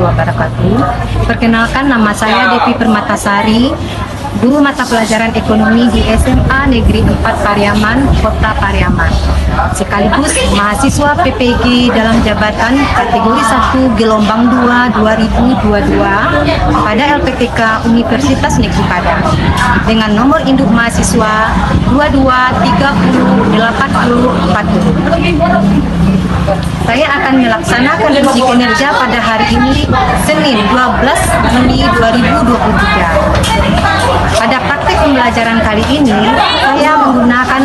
wabarakatuh. Perkenalkan, nama saya Devi Permatasari, guru mata pelajaran ekonomi di SMA Negeri 4 Pariaman, Kota Pariaman. Sekaligus mahasiswa PPG dalam jabatan kategori 1 gelombang 2 2022 pada LPTK Universitas Negeri Padang dengan nomor induk mahasiswa 22308040. Saya akan melaksanakan uji kinerja pada hari ini, Senin 12 Juni 2023. Pada praktik pembelajaran kali ini, saya menggunakan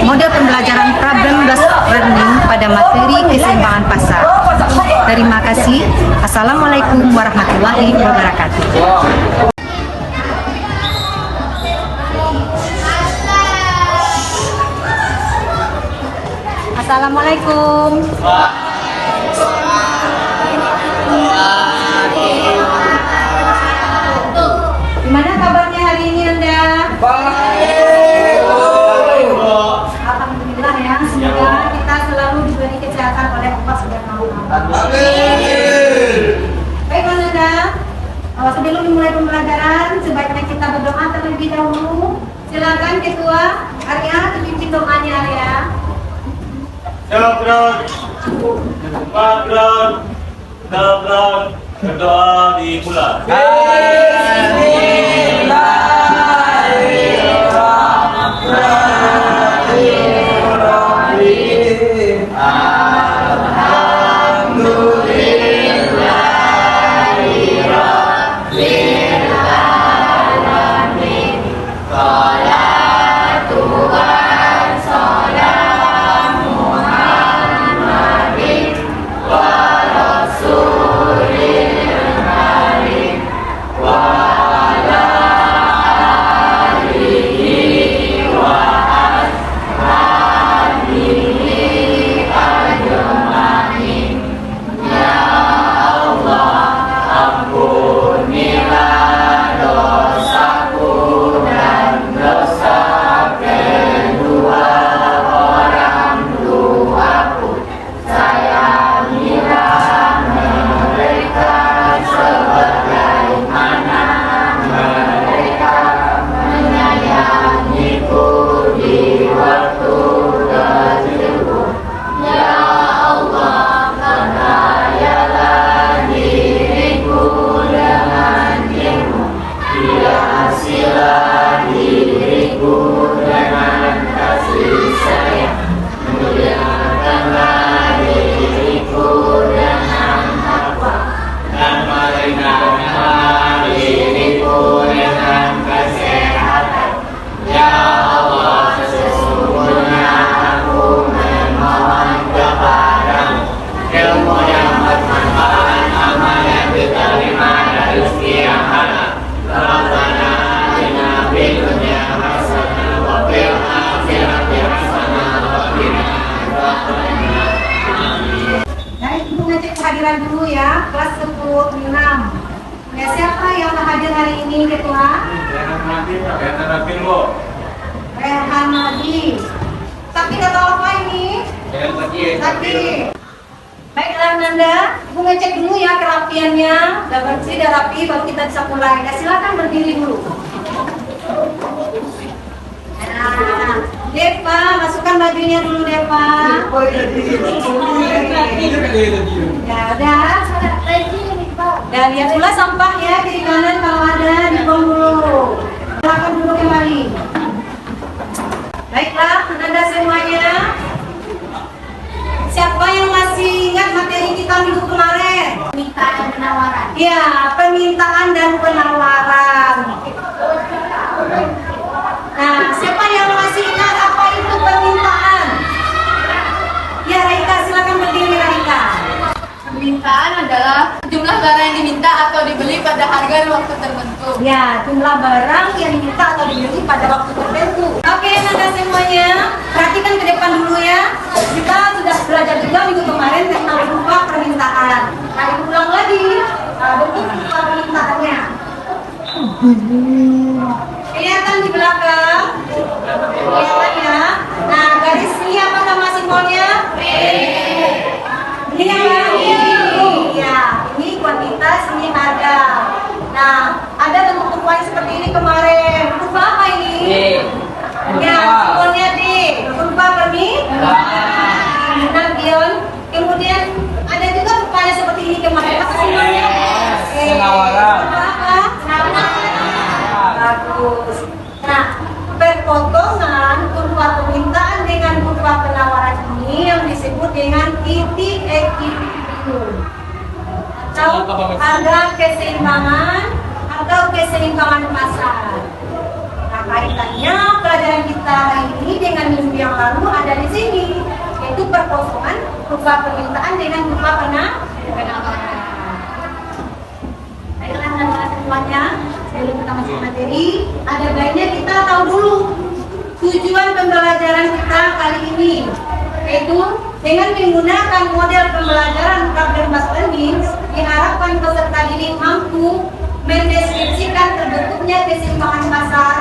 model pembelajaran problem-based learning pada materi keseimbangan pasar. Terima kasih. Assalamualaikum warahmatullahi wabarakatuh. Assalamualaikum. Gimana kabarnya hari ini Anda? Baik. Alhamdulillah ya, semoga kita selalu diberi kesehatan oleh Allah Subhanahu wa Ta'ala. Amin. Baik Anda, sebelum dimulai pembelajaran, sebaiknya kita berdoa terlebih dahulu. Silakan Ketua Arya, dipimpin doanya Arya. Syukran, makran, tabrak, berdoa dimulai. Kehadiran dulu ya, kelas 10-6. Ya, siapa yang hadir hari ini Ketua? Rehan Nadi. Tapi kata apa ini? Tadi. Baiklah Nanda, Ibu ngecek dulu ya kerapiannya. Udah bersih, udah rapi, baru kita bisa mulai. Ya, silakan berdiri dulu. Nah, Deva, masukkan bajunya dulu Deva. Ya udah. Dan lihat pula sampah ya, kiri kanan kalau ada dibuang dulu. Silakan dulu kembali. Baiklah, Anda semuanya. Siapa yang masih ingat materi kita minggu kemarin? Permintaan dan penawaran. Ya, permintaan dan penawaran. Nah, siapa yang masih ingat apa itu permintaan? Ya, Raika, silakan berdiri Raika. Permintaan adalah jumlah barang yang diminta atau dibeli pada harga dan waktu tertentu. Ya, jumlah barang yang diminta atau dibeli pada waktu tertentu. Oke, Anda semuanya, perhatikan ke depan dulu ya. Kita sudah belajar juga minggu kemarin tentang rupa permintaan. Nah, diulang lagi bentuk rupa permintaannya. Kelihatan di belakang? Kelihatan ya? Nah, garis ini apa nama simbolnya? Ini apa? Ya, ini kuantitas harga keseimbangan pasar. Nah, kaitannya pelajaran kita hari ini dengan minggu yang lalu ada di sini, yaitu perkosongan rupa permintaan dengan rupa penawaran. Baiklah anak-anak semuanya, sebelum kita masuk materi, ada baiknya kita tahu dulu tujuan pembelajaran kita kali ini, yaitu dengan menggunakan model pembelajaran problem-based learning, diharapkan peserta didik mampu mendeskripsikan terbentuknya keseimbangan pasar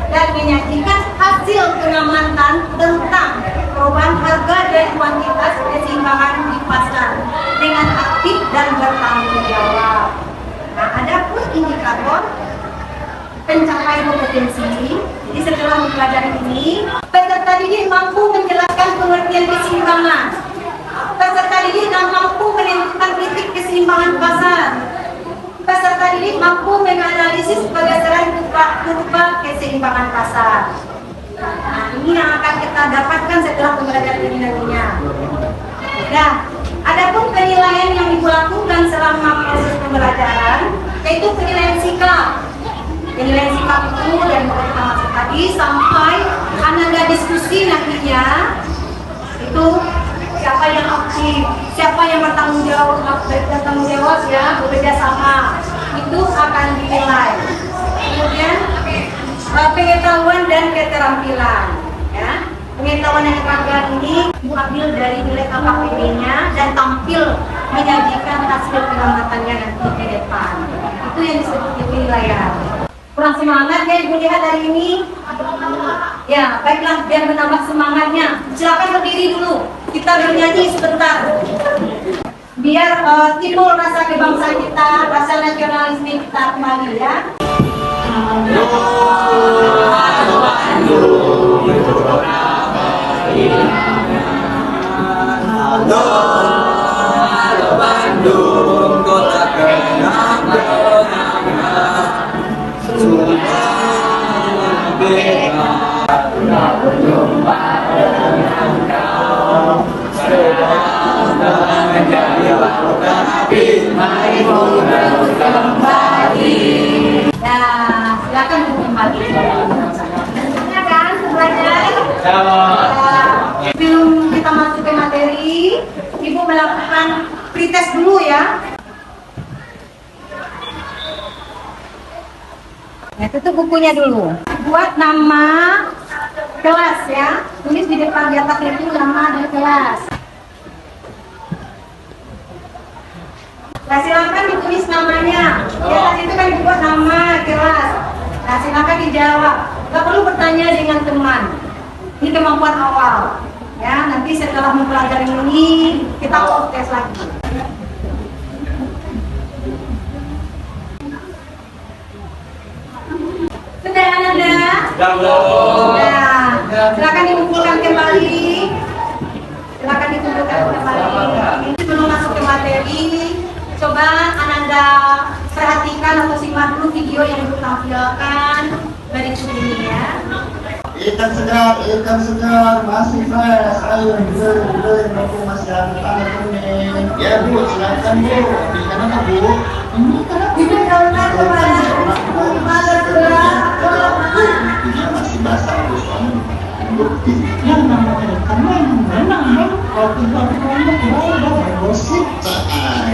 dan menyajikan hasil pengamatan tentang perubahan harga dan kuantitas keseimbangan di pasar dengan aktif dan bertanggung jawab. Nah, ada pun indikator pencapaian kompetensi. Jadi setelah mempelajari ini, peserta didik mampu menjelaskan pengertian keseimbangan. Peserta didik mampu menentukan titik keseimbangan pasar. Peserta didik mampu menganalisis berdasarkan kurva keseimbangan pasar. Nah, ini yang akan kita dapatkan setelah pembelajaran ini nantinya. Nah, adapun penilaian yang dilakukan selama proses pembelajaran, yaitu penilaian sikap. Penilaian sikap itu dari mulai kita masuk tadi sampai ananda diskusi nantinya, itu siapa yang aktif, siapa yang bertanggung jawab ya, bekerja sama, itu akan dinilai. Kemudian pengetahuan dan keterampilan, ya. Pengetahuan dan keterampilan ini diambil dari nilai KKPD-nya dan tampil menyajikan hasil pengamatannya nanti ke depan. Itu yang disebut penilaian. Kurang semangat ya Ibu lihat hari ini? Ya, baiklah, biar menambah semangatnya. Silakan berdiri dulu. Kita bernyanyi sebentar. Biar timbul rasa kebangsaan kita, rasa nasionalisme kita kembali ya. Bandung, kota kenang-kenangan. Nah, silakan kembali. Ya kan, belajar. Sebelum kita masuk ke materi, Ibu melakukan pretest dulu ya. Ya, tutup bukunya dulu. Buat nama kelas ya. Tulis di depan di atas itu nama dari kelas. Nah, silakan ditulis namanya. Di atas itu kan dibuat nama kelas. Nah, silakan dijawab. Gak perlu bertanya dengan teman. Ini kemampuan awal. Ya, nanti setelah mempelajari ini kita tes lagi. Sudah Anda? Sudah. Silakan dikumpulkan kembali. Silakan dikumpulkan kembali. Sebelum masuk ke materi, coba Ananda perhatikan atau simak dulu video yang ditampilkan dari ini ya. Ikan segar, masih fresh. Ayo, beli, mumpung masih ada tanda kuning. Ya Bu, silakan Bu. Ikan apa Bu? Ini karena ini masih basah Bu. Yang namanya ikan memang kalau tinggal di pondok udah gosip.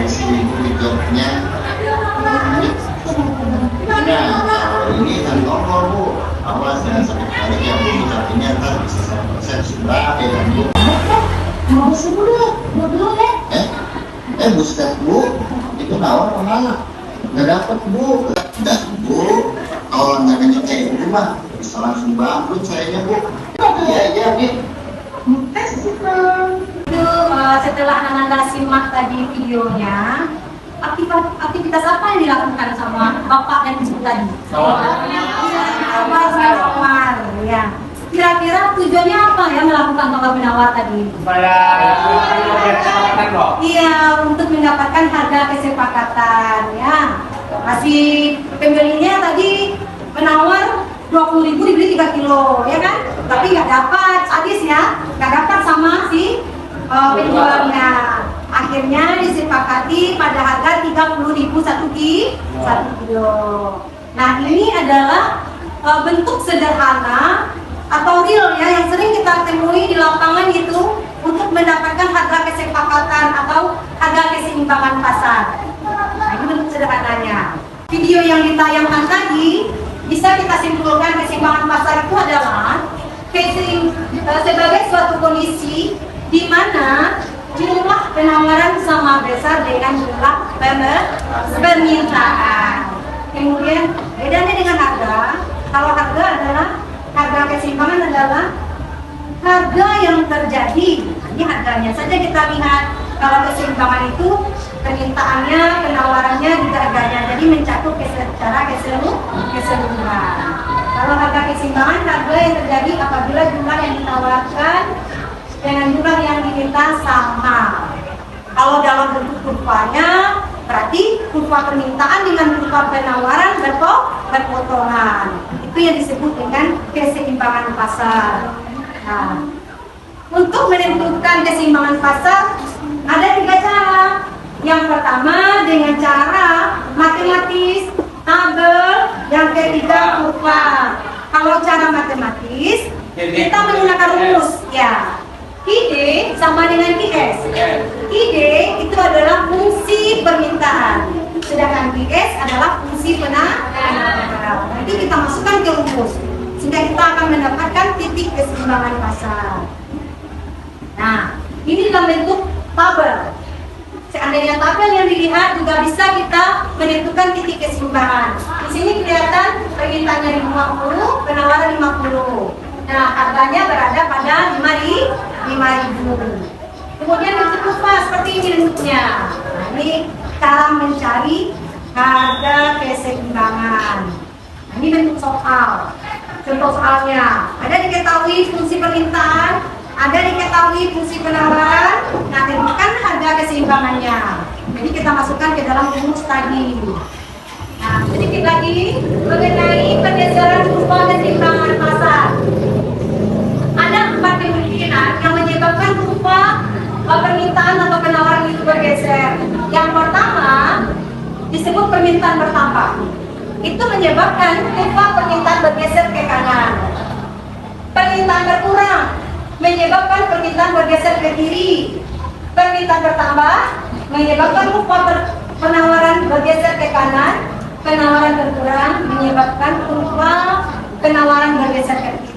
Si hidupnya. Nah, ini kan toko Bu. Awas ya, sakit kali ya Bu. Tapi ntar bisa 100% sudah ya Bu. Mau sembuh, mau dulu ya? Buset Bu, itu nawar mana? Nggak dapat Bu. Dah Bu, kalau nggak kayak itu mah bisa langsung bangkrut sayanya Bu. Iya Bu. Itu setelah Ananda simak tadi videonya, aktivitas apa yang dilakukan sama Bapak yang disebut tadi? Penawar, ya. Kira-kira tujuannya apa ya melakukan tawar menawar tadi? Iya, untuk mendapatkan harga kesepakatan, ya. Masih pembelinya tadi menawar 20.000 dibeli 3 kilo, ya kan? Tapi nggak dapat, sadis ya, nggak dapat sama si penjualnya. Akhirnya disepakati pada harga 30.000 1 kilo. Nah, ini adalah bentuk sederhana atau real ya yang sering kita temui di lapangan itu untuk mendapatkan harga kesepakatan atau harga keseimbangan pasar. Nah, ini bentuk sederhananya. Video yang ditayangkan tadi bisa kita simpulkan keseimbangan pasar itu adalah sebagai suatu kondisi di mana jumlah penawaran sama besar dengan jumlah permintaan. Kemudian bedanya dengan harga, kalau harga adalah harga keseimbangan adalah harga yang terjadi. Ini harganya saja kita lihat. Kalau keseimbangan itu permintaannya, penawarannya juga harganya. Jadi mencakup secara keseluruhan. Kalau harga keseimbangan harga yang terjadi apabila jumlah yang ditawarkan dengan jumlah yang diminta sama. Kalau dalam bentuk kurvanya berarti kurva permintaan dengan kurva penawaran berpotongan. Itu yang disebut dengan keseimbangan pasar. Nah, untuk menentukan keseimbangan pasar ada 3 cara. Yang pertama dengan cara matematis, tabel, yang ketiga kurva. Kalau cara matematis kita menggunakan rumus ya. ID sama dengan IS. ID itu adalah fungsi permintaan, sedangkan IS adalah fungsi penawaran. Nanti kita masukkan ke rumus sehingga kita akan mendapatkan titik keseimbangan pasar. Nah, ini dalam bentuk tabel. Seandainya tabel yang dilihat juga bisa kita menentukan titik keseimbangan. Di sini kelihatan permintaannya 50, penawaran 50. Nah, harganya berada pada 5.000. Kemudian bentuk kurva seperti ini bentuknya. Nah, ini cara mencari harga keseimbangan. Nah, ini bentuk soal. Contoh soalnya, ada diketahui fungsi permintaan, ada diketahui fungsi penawaran. Nah, tentukan harga keseimbangannya. Jadi kita masukkan ke dalam rumus tadi. Nah, sedikit lagi mengenai pergeseran kurva keseimbangan pasar. Ada 4 kemungkinan yang menyebabkan kurva permintaan atau penawaran itu bergeser. Yang pertama disebut permintaan bertambah. Itu menyebabkan kurva permintaan bergeser ke kanan. Permintaan berkurang menyebabkan permintaan bergeser ke kiri. Permintaan bertambah menyebabkan kurva penawaran bergeser ke kanan. Penawaran berkurang menyebabkan kurva penawaran bergeser ke kiri.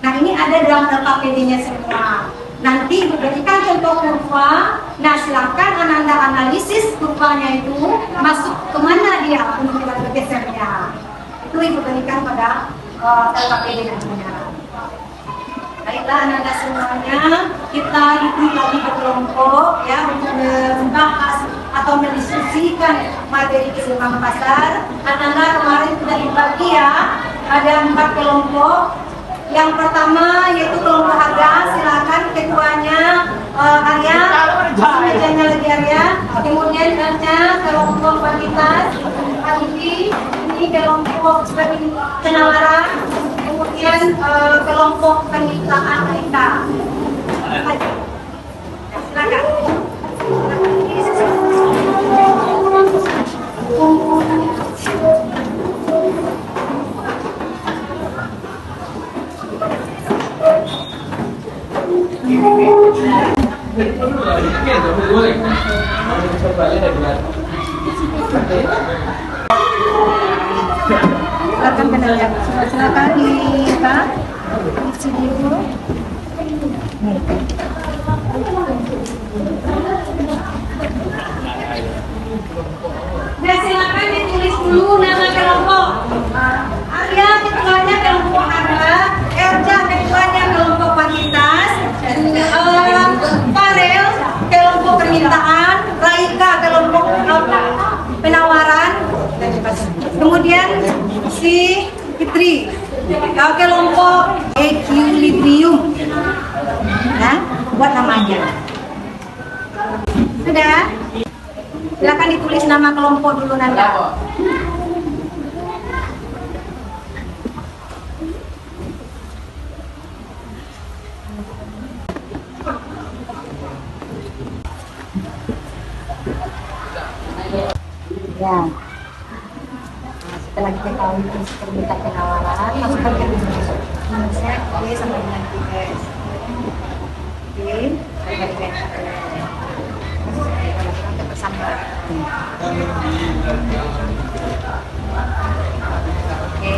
Nah, ini ada dalam LKPD-nya semua. Nanti diberikan contoh kurva. Nah, silakan Anda analisis kurvanya itu masuk kemana dia untuk kita bergesernya. Itu Ibu berikan pada LKPD nantinya. Baiklah Anda semuanya, kita itu lagi berkelompok ya untuk membahas atau mendiskusikan materi keseimbangan pasar. Anda kemarin sudah dibagi ya, ada 4 kelompok. Yang pertama yaitu kelompok harga, silakan ketuanya Arya, mejanya lagi Arya. Kemudian kelompok kuantitas, Alfi, ini kelompok penawaran. Kemudian kelompok permintaan Rika. Silakan. Silakan penanya. Silakan di Pak isi dulu. Nah, silakan ditulis dulu nama kelompok. Arya ketuanya kelompok harga, Erja ketuanya kelompok kuantitas, Farel kelompok permintaan, Raika kelompok penawaran, kemudian si Fitri kelompok equilibrium. Nah, buat namanya. Sudah? Silakan ditulis nama kelompok dulu Nanda. Ya. Nah, setelah kita tahu permintaan penawaran, masukkan ke mindset D sama dengan TS. Oke, kita bersama. Oke,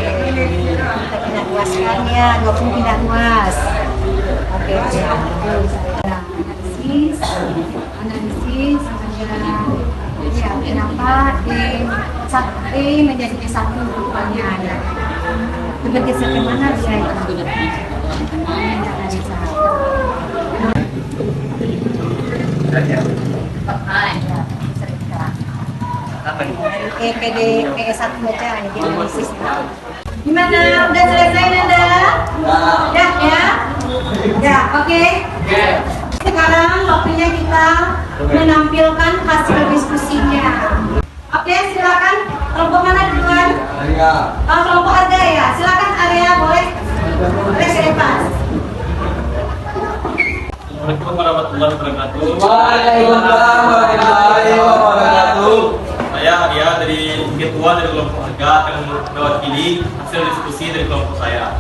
kita pindah luaskan ya, 20 pindah luas. Oke, analisis, ya kenapa D menjadi D1 rupanya ada. Coba geser ke mana dia itu? Analisa. PD-1 aja, ini analisis. Gimana? Udah selesai Nanda? Udah ya? Ya, oke. Sekarang waktunya kita menampilkan hasil diskusinya. Oke, silakan. Kelompok mana duluan? Kelompok harga ya. Silakan area boleh selepas. Assalamualaikum warahmatullahi wabarakatuh. Waalaikumsalam warahmatullahi wabarakatuh. Saya Arya dari ketua dari kelompok harga akan mewakili hasil diskusi dari kelompok saya.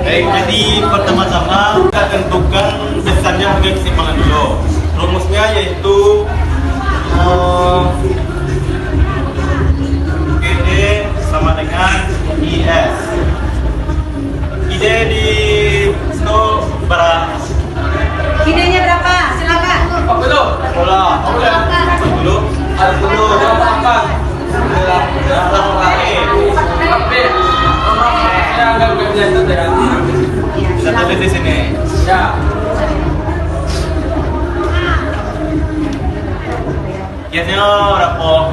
Baik, jadi pertama-tama kita tentukan dasarnya harga keseimbangan dulu. Rumusnya yaitu PD sama dengan IS. Ide di situ berapa? Idenya berapa? Silakan. 40. Bisa tulis di sini. Kiasnya berapa?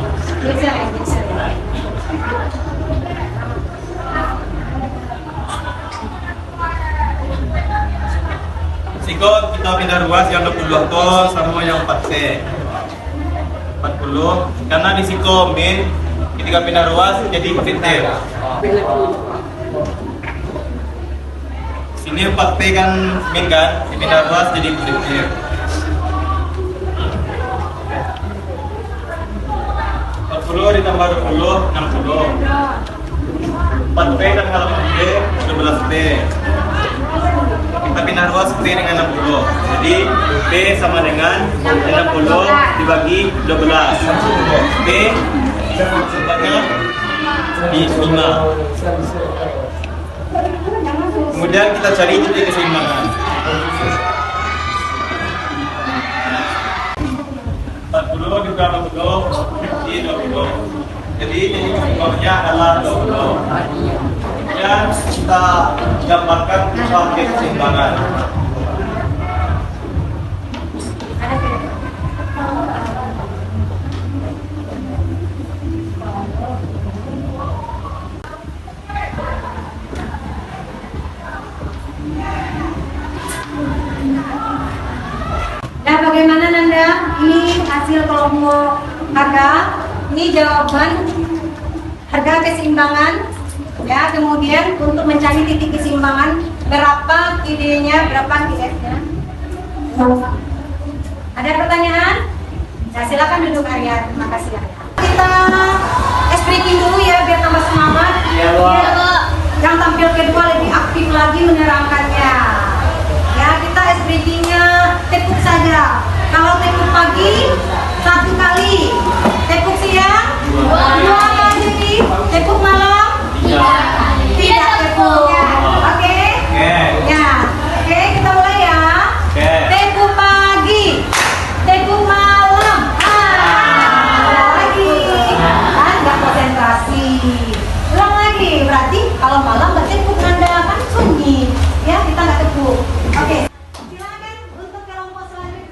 Siko kita pindah ruas yang 22 ton sama yang 4C 40 karena di Siko min ketika pindah ruas jadi positif. Sini 4P kan min kan pindah ruas jadi positif. 40 ditambah 20 60 4P kan kalau P 12P kita pindah ruas P dengan 60. Jadi P sama dengan 60 dibagi 12. P sebabnya di 5. Kemudian kita cari titik keseimbangan. 40 ditambah 20 di 20. Jadi keseimbangannya adalah 20. Dan kita gambarkan pakai keseimbangan. Nah, bagaimana Nanda? Ini hasil kelompok harga. Ini jawaban harga keseimbangan. Ya, kemudian untuk mencari titik keseimbangan berapa idenya, berapa IS-nya? Ada pertanyaan? Nah, silakan duduk Arya. Terima kasih Arya. Kita breaking dulu ya biar tambah semangat. Iya, Bu. Yang tampil kedua lebih aktif lagi menerangkannya. Ya, kita breakingnya tekuk saja. Kalau tekuk pagi 1 kali, tekuk siang 2 kali, tekuk malam tidak tekuk. Oke? Ya. Oke, kita mulai ya. Tekuk pagi, tekuk malam. Lagi. Kan nggak konsentrasi. Ulang lagi. Berarti kalau malam nggak tekuk Nanda kan sunyi. Ya, kita nggak tekuk. Oke. Silakan untuk kelompok selanjutnya.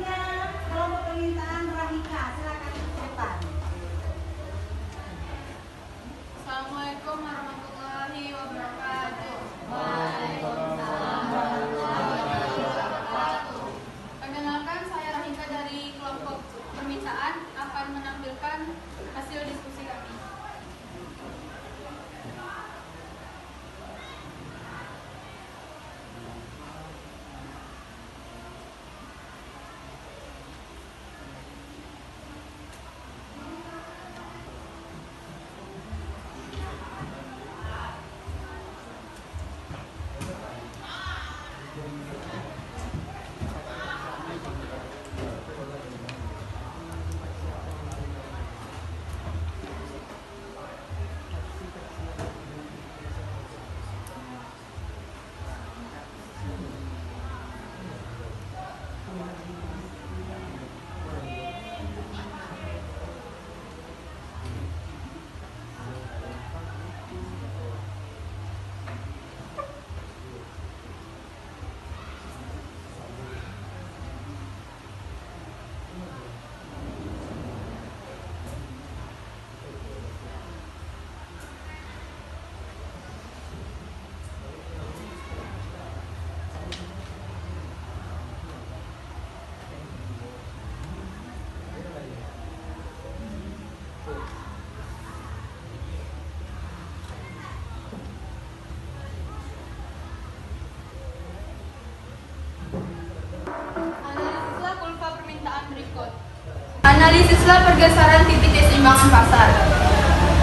Analisislah pergeseran titik keseimbangan pasar.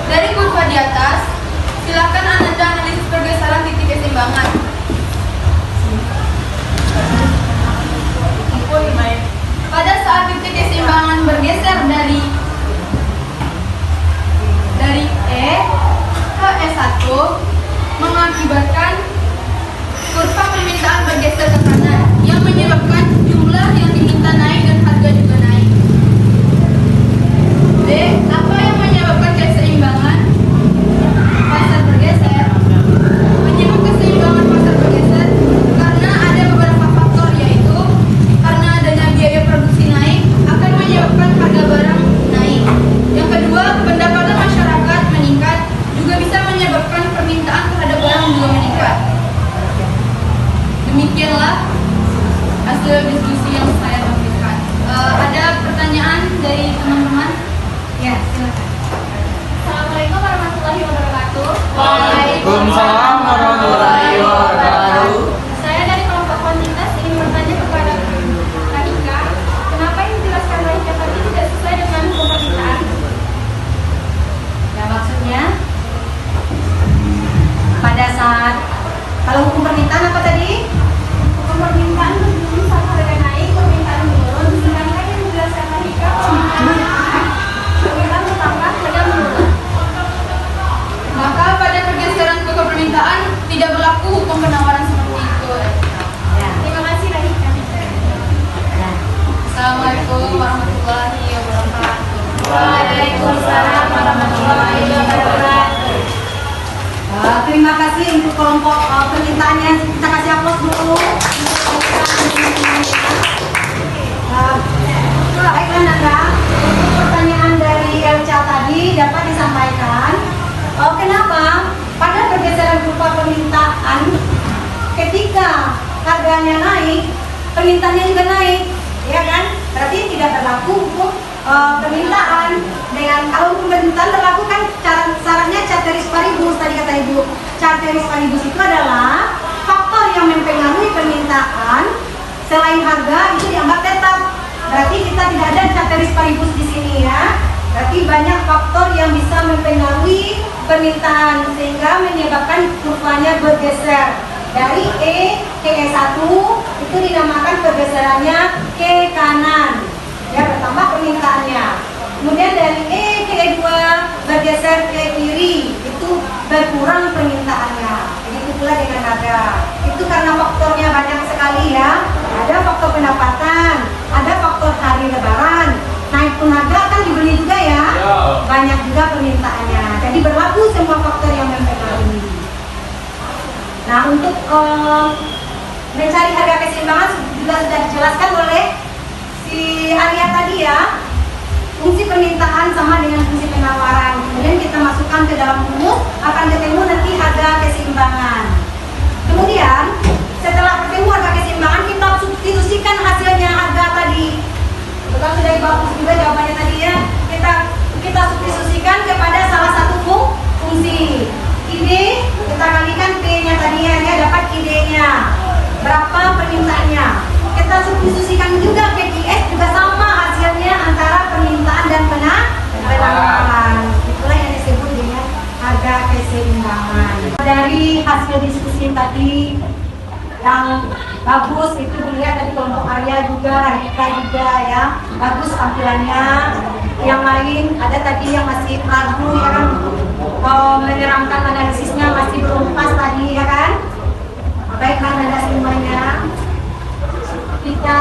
Dari kurva di atas, silakan Anda analisis pergeseran titik keseimbangan. Pada saat titik keseimbangan bergeser dari E ke E1 mengakibatkan kurva permintaan bergeser ke kanan yang menyebabkan jumlah yang diminta naik dan harga juga naik. B. Apa yang menyebabkan keseimbangan pasar bergeser? Penyebab keseimbangan pasar bergeser karena ada beberapa faktor, yaitu karena adanya biaya produksi naik akan menyebabkan harga barang naik. Yang kedua, pendapatan masyarakat meningkat juga bisa menyebabkan permintaan terhadap barang juga meningkat. Demikianlah hasil diskusi yang saya berikan. Ada pertanyaan dari teman-teman? Ya, silakan. Assalamualaikum warahmatullahi wabarakatuh. Waalaikumsalam warahmatullahi wabarakatuh. Saya dari kelompok kuantitas ingin bertanya kepada Kak Ika, kenapa yang dijelaskan Raika tadi tidak sesuai dengan hukum permintaan? Ya, maksudnya pada saat kalau hukum permintaan apa tadi? Hukum permintaan berbunyi saat harga naik, permintaan menurun, sedangkan yang dijelaskan Raika permintaan bertambah, harga menurun. Maka pada pergeseran hukum permintaan tidak berlaku hukum penawaran seperti itu. Ya. Terima kasih Raika. Ya. Assalamualaikum warahmatullahi wabarakatuh. Waalaikumsalam warahmatullahi wabarakatuh. Terima kasih untuk kelompok permintaannya. Kita kasih aplaus dulu. Baiklah Nanda, untuk pertanyaan dari Elca tadi dapat disampaikan. Kenapa pada pergeseran kurva permintaan ketika harganya naik, permintaannya juga naik, ya kan? Berarti tidak berlaku hukum permintaan. Dengan kalau hukum permintaan berlaku kan syaratnya ceteris paribus, tadi kata Ibu. Ceteris paribus itu adalah faktor yang mempengaruhi permintaan selain harga itu dianggap tetap. Berarti kita tidak ada ceteris paribus di sini ya. Berarti banyak faktor yang bisa mempengaruhi permintaan sehingga menyebabkan kurvanya bergeser dari E ke E1, itu dinamakan pergeserannya ke kanan. Ya, bertambah permintaannya. Kemudian dari E ke E2 bergeser ke kiri, itu berkurang permintaannya. Begitu pula dengan harga. Itu karena faktornya banyak sekali ya. Ada faktor pendapatan, ada faktor hari lebaran. Naik pun harga kan dibeli juga ya. Banyak juga permintaannya. Jadi berlaku semua faktor yang mempengaruhi. Nah, untuk mencari harga keseimbangan juga sudah dijelaskan oleh si Arya tadi ya. Fungsi permintaan sama dengan fungsi penawaran. Kemudian kita masukkan ke dalam rumus, akan ketemu nanti harga keseimbangan. Kemudian setelah ketemu harga keseimbangan, kita substitusikan hasilnya harga tadi. Bukan sudah bagus juga jawabannya tadi ya. Kita substitusikan kepada salah satu fungsi. ID kita kalikan P-nya tadi ya, dapat ID-nya. Berapa permintaannya? Kita substitusikan juga ke IS juga sama hasilnya antara permintaan dan penawaran. Itulah yang disebut dengan harga keseimbangan. Dari hasil diskusi tadi yang bagus itu dilihat dari kelompok Arya juga, Rika juga ya, bagus tampilannya. Yang lain ada tadi yang masih ragu ya kan, menerangkan analisisnya masih belum pas tadi ya kan. Baiklah Anda semuanya, kita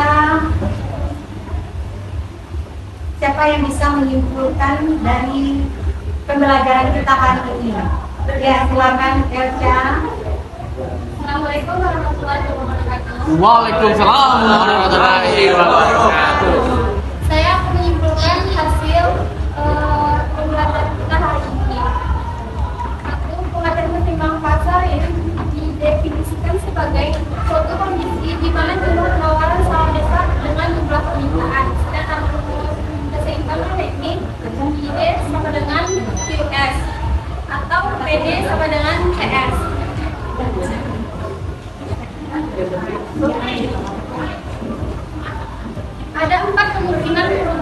siapa yang bisa menyimpulkan dari pembelajaran kita hari ini? Ya, silakan Elca. Assalamualaikum warahmatullahi wabarakatuh. Waalaikumsalam warahmatullahi wabarakatuh. Saya akan menyimpulkan hasil pembelajaran kita hari ini. Satu, pengertian keseimbangan pasar ini didefinisikan sebagai suatu kondisi di mana jumlah penawaran sama besar dengan jumlah permintaan. Sedangkan keseimbangan teknik ID sama dengan QS atau PD sama dengan TS. Ada 4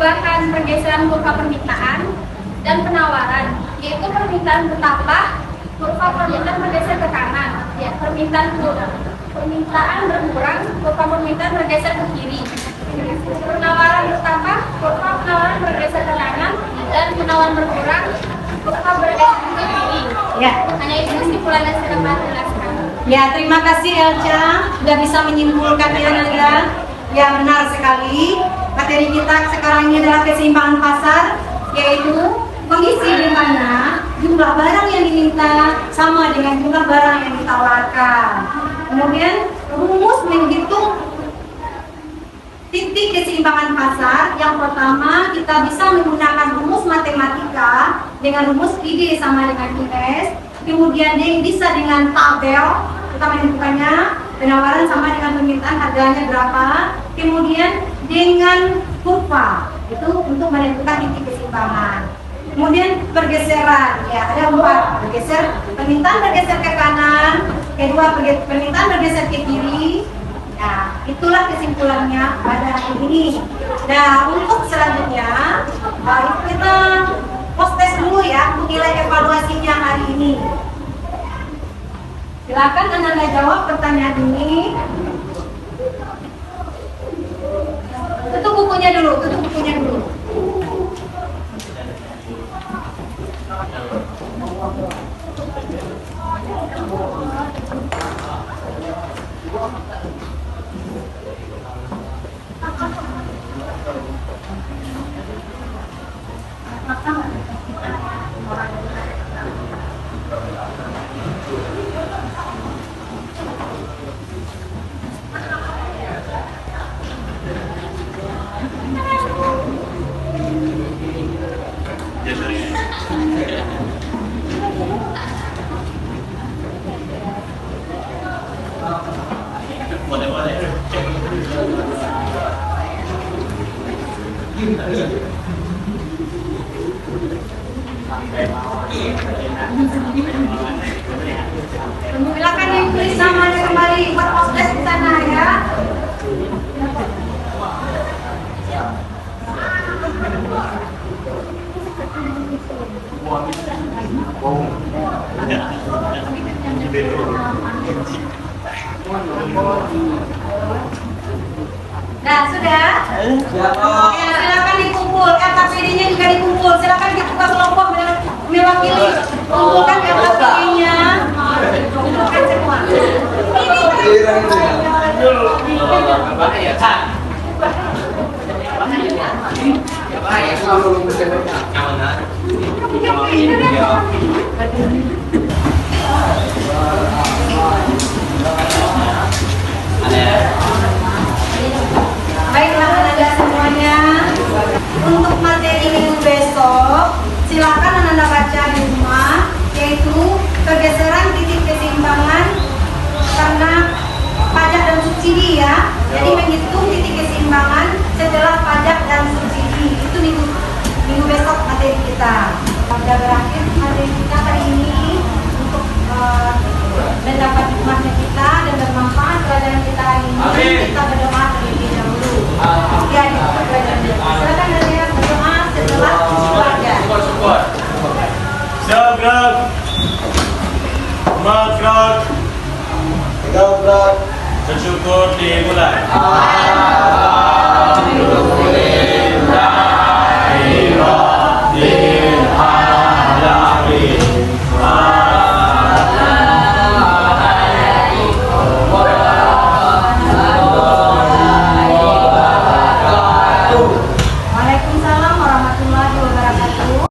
perubahan pergeseran kurva permintaan dan penawaran, yaitu permintaan bertambah, kurva permintaan bergeser ke kanan, ya, permintaan berkurang, kurva permintaan bergeser ke kiri. Penawaran bertambah, kurva penawaran bergeser ke kanan, dan penawaran berkurang, kurva bergeser ke kiri. Ya. Hanya itu kesimpulan yang saya dapat jelaskan. Ya, terima kasih Elca sudah bisa menyimpulkan ya Nadia. Ya, benar sekali. Materi kita sekarang ini adalah keseimbangan pasar, yaitu kondisi di mana jumlah barang yang diminta sama dengan jumlah barang yang ditawarkan. Kemudian rumus menghitung titik keseimbangan pasar. Yang pertama, kita bisa menggunakan rumus matematika dengan rumus PD sama dengan IS. Kemudian D bisa dengan tabel, kita menentukannya penawaran sama dengan permintaan harganya berapa. Kemudian dengan kurva itu untuk menentukan titik keseimbangan. Kemudian pergeseran, ya ada 4 bergeser, permintaan bergeser ke kanan, kedua permintaan bergeser ke kiri. Nah, itulah kesimpulannya pada hari ini. Nah, untuk selanjutnya kita post test dulu ya untuk nilai evaluasinya hari ini. Silakan Anda jawab pertanyaan ini. Tutup bukunya dulu, tutup bukunya dulu. Silakan ditulis namanya kembali buat post-test di sana ya. Nah, sudah? Ya, silakan dikumpul. KPD-nya juga dikumpul. Silakan dibuka kelompok mewakili. Kumpulkan KPD-nya. Kumpulkan semua. Ada